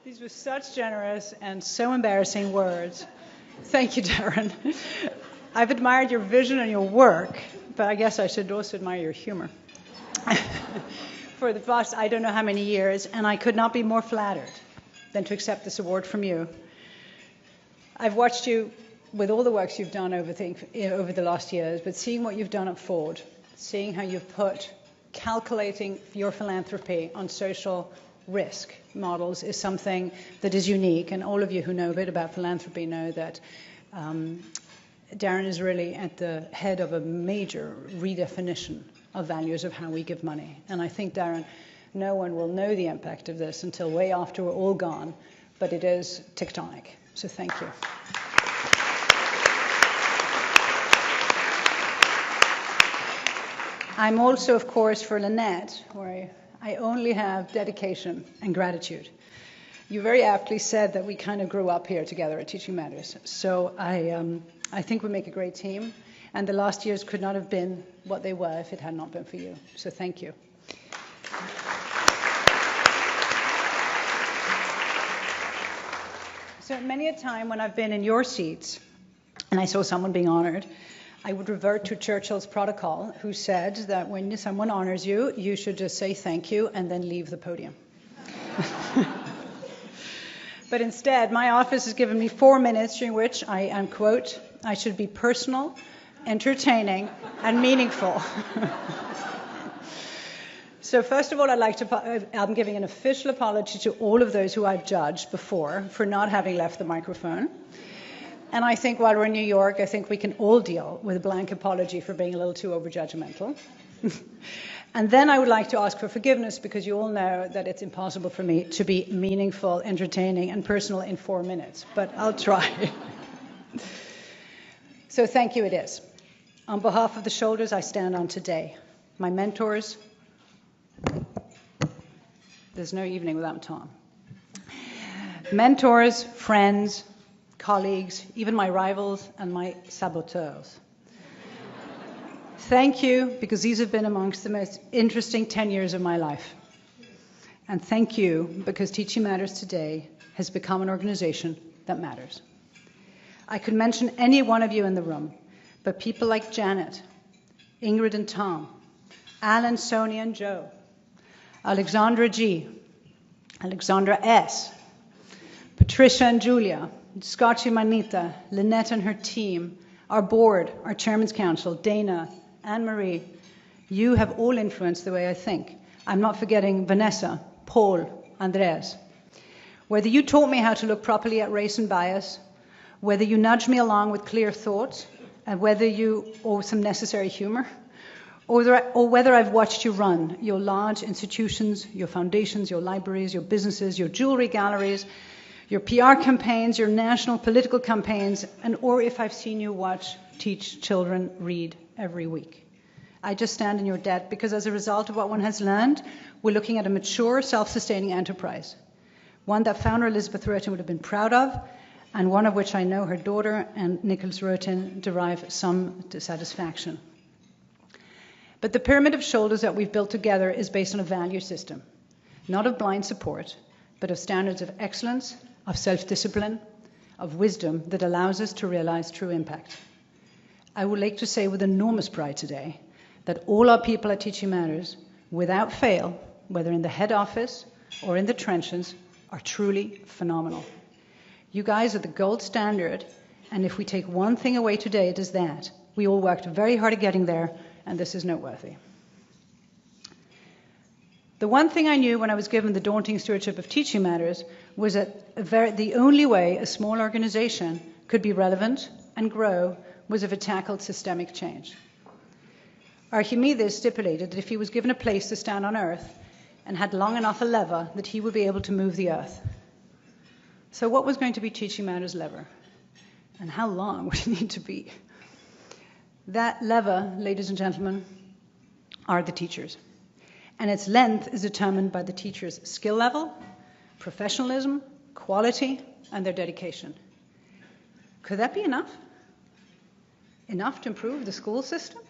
These were such generous and so embarrassing words. Thank you, Darren. I've admired your vision and your work, but I guess I should also admire your humor. For the past, I don't know how many years, and I could not be more flattered than to accept this award from you. I've watched you with all the works you've done over the last years, but seeing what you've done at Ford, seeing how you've put calculating your philanthropy on social risk models is something that is unique, and all of you who know a bit about philanthropy know that Darren is really at the head of a major redefinition of values of how we give money. And I think, Darren, no one will know the impact of this until way after we're all gone, but it is tectonic. So thank you. I'm also, of course, for Lynette, where I only have dedication and gratitude. You very aptly said that we kind of grew up here together at Teaching Matters. So I think we make a great team. And the last years could not have been what they were if it had not been for you. So thank you. So many a time when I've been in your seats and I saw someone being honored, I would revert to Churchill's protocol, who said that when someone honors you, you should just say thank you and then leave the podium. But instead, my office has given me 4 minutes during which I am, quote, I should be personal, entertaining, and meaningful. So first of all, I'd like to, I'm giving an official apology to all of those who I've judged before for not having left the microphone. And I think while we're in New York, I think we can all deal with a blank apology for being a little too overjudgmental. And then I would like to ask for forgiveness, because you all know that it's impossible for me to be meaningful, entertaining, and personal in 4 minutes. But I'll try. So thank you it is. On behalf of the shoulders I stand on today, my mentors, there's no evening without Tom, mentors, friends, colleagues, even my rivals and my saboteurs. Thank you, because these have been amongst the most interesting 10 years of my life. And thank you, because Teaching Matters today has become an organization that matters. I could mention any one of you in the room, but people like Janet, Ingrid and Tom, Alan, Sonia and Joe, Alexandra G, Alexandra S, Patricia and Julia, Scotchy Manita, Lynette and her team, our board, our Chairman's Council, Dana, Anne-Marie, you have all influenced the way I think. I'm not forgetting Vanessa, Paul, Andreas. Whether you taught me how to look properly at race and bias, whether you nudged me along with clear thoughts, and whether you, or some necessary humor, or whether I've watched you run your large institutions, your foundations, your libraries, your businesses, your jewelry galleries, your PR campaigns, your national political campaigns, and or if I've seen you teach children read every week. I just stand in your debt, because as a result of what one has learned, we're looking at a mature, self-sustaining enterprise, one that founder Elizabeth Roten would have been proud of, and one of which I know her daughter and Nicholas Roten derive some satisfaction. But the pyramid of shoulders that we've built together is based on a value system, not of blind support, but of standards of excellence, of self-discipline, of wisdom that allows us to realize true impact. I would like to say with enormous pride today that all our people at Teaching Matters, without fail, whether in the head office or in the trenches, are truly phenomenal. You guys are the gold standard, and if we take one thing away today, it is that. We all worked very hard at getting there, and this is noteworthy. The one thing I knew when I was given the daunting stewardship of Teaching Matters was that the only way a small organization could be relevant and grow was if it tackled systemic change. Archimedes stipulated that if he was given a place to stand on earth and had long enough a lever, that he would be able to move the earth. So what was going to be Teaching Matters' lever? And how long would it need to be? That lever, ladies and gentlemen, are the teachers. And its length is determined by the teacher's skill level, professionalism, quality, and their dedication. Could that be enough? Enough to improve the school system?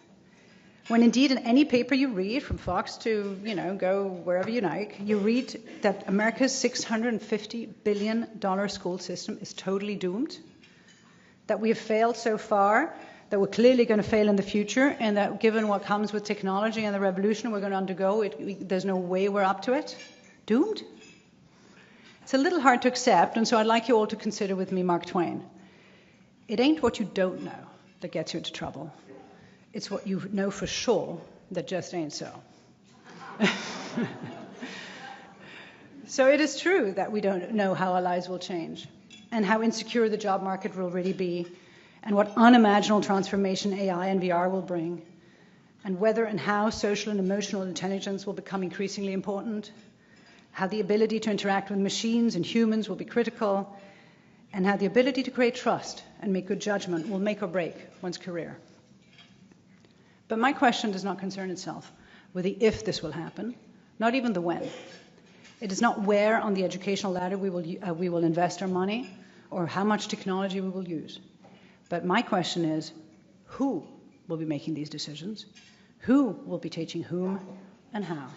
When indeed in any paper you read, from Fox to, go wherever you like, you read that America's $650 billion school system is totally doomed, that we have failed so far, that we're clearly going to fail in the future, and that given what comes with technology and the revolution we're going to undergo, there's no way we're up to it. Doomed? It's a little hard to accept, and so I'd like you all to consider with me Mark Twain. It ain't what you don't know that gets you into trouble. It's what you know for sure that just ain't so. So it is true that we don't know how our lives will change, and how insecure the job market will really be, and what unimaginable transformation AI and VR will bring, and whether and how social and emotional intelligence will become increasingly important, how the ability to interact with machines and humans will be critical, and how the ability to create trust and make good judgment will make or break one's career. But my question does not concern itself with the if this will happen, not even the when. It is not where on the educational ladder we will invest our money or how much technology we will use. But my question is, who will be making these decisions? Who will be teaching whom and how?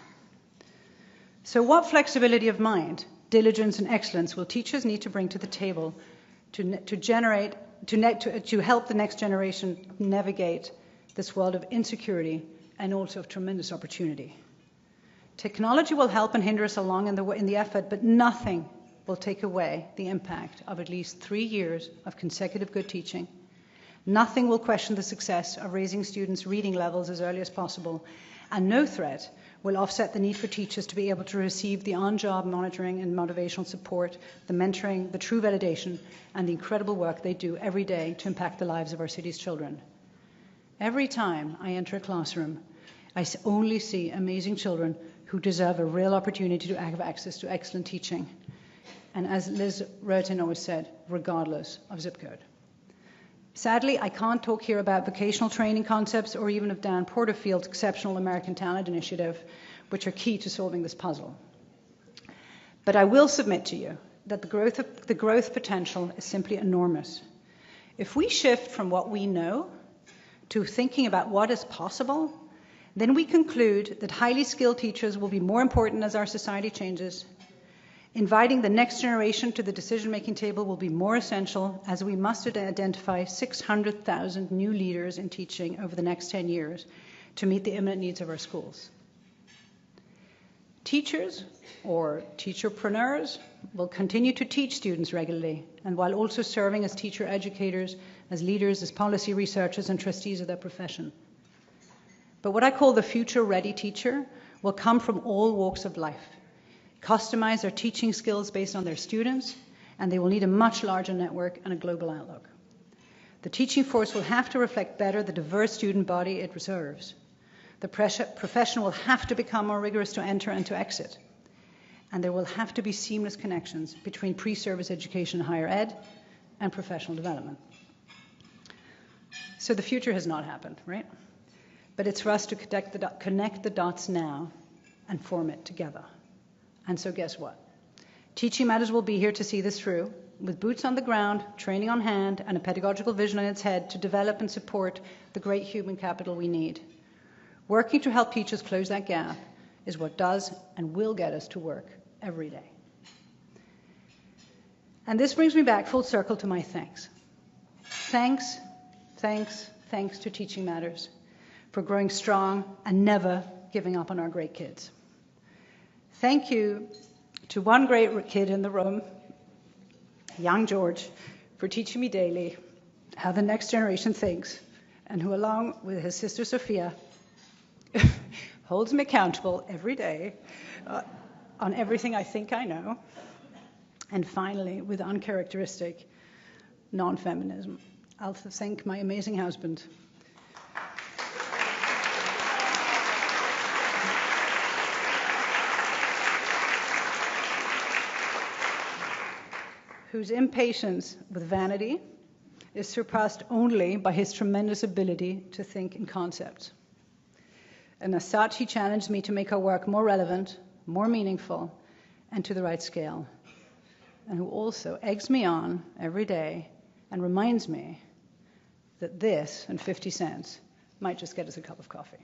So what flexibility of mind, diligence and excellence will teachers need to bring to the table to help the next generation navigate this world of insecurity and also of tremendous opportunity? Technology will help and hinder us along in the effort, but nothing will take away the impact of at least 3 years of consecutive good teaching. Nothing will question the success of raising students' reading levels as early as possible, and no threat will offset the need for teachers to be able to receive the on-job monitoring and motivational support, the mentoring, the true validation, and the incredible work they do every day to impact the lives of our city's children. Every time I enter a classroom, I only see amazing children who deserve a real opportunity to have access to excellent teaching. And as Liz Roten always said, regardless of zip code. Sadly, I can't talk here about vocational training concepts or even of Dan Porterfield's exceptional American Talent Initiative, which are key to solving this puzzle. But I will submit to you that the growth potential is simply enormous. If we shift from what we know to thinking about what is possible, then we conclude that highly skilled teachers will be more important as our society changes. Inviting the next generation to the decision-making table will be more essential, as we must identify 600,000 new leaders in teaching over the next 10 years to meet the imminent needs of our schools. Teachers, or teacherpreneurs, will continue to teach students regularly, and while also serving as teacher educators, as leaders, as policy researchers, and trustees of their profession. But what I call the future-ready teacher will come from all walks of life, customize their teaching skills based on their students, and they will need a much larger network and a global outlook. The teaching force will have to reflect better the diverse student body it serves. The profession will have to become more rigorous to enter and to exit. And there will have to be seamless connections between pre-service education, higher ed, and professional development. So the future has not happened, right? But it's for us to connect the dots now and form it together. And so guess what? Teaching Matters will be here to see this through, with boots on the ground, training on hand, and a pedagogical vision in its head to develop and support the great human capital we need. Working to help teachers close that gap is what does and will get us to work every day. And this brings me back full circle to my thanks. Thanks to Teaching Matters for growing strong and never giving up on our great kids. Thank you to one great kid in the room, young George, for teaching me daily how the next generation thinks, and who, along with his sister Sophia, holds me accountable every day on everything I think I know. And finally, with uncharacteristic non-feminism, I'll thank my amazing husband. Whose impatience with vanity is surpassed only by his tremendous ability to think in concepts. And as such, he challenged me to make our work more relevant, more meaningful, and to the right scale. And who also eggs me on every day and reminds me that this and 50 cents might just get us a cup of coffee.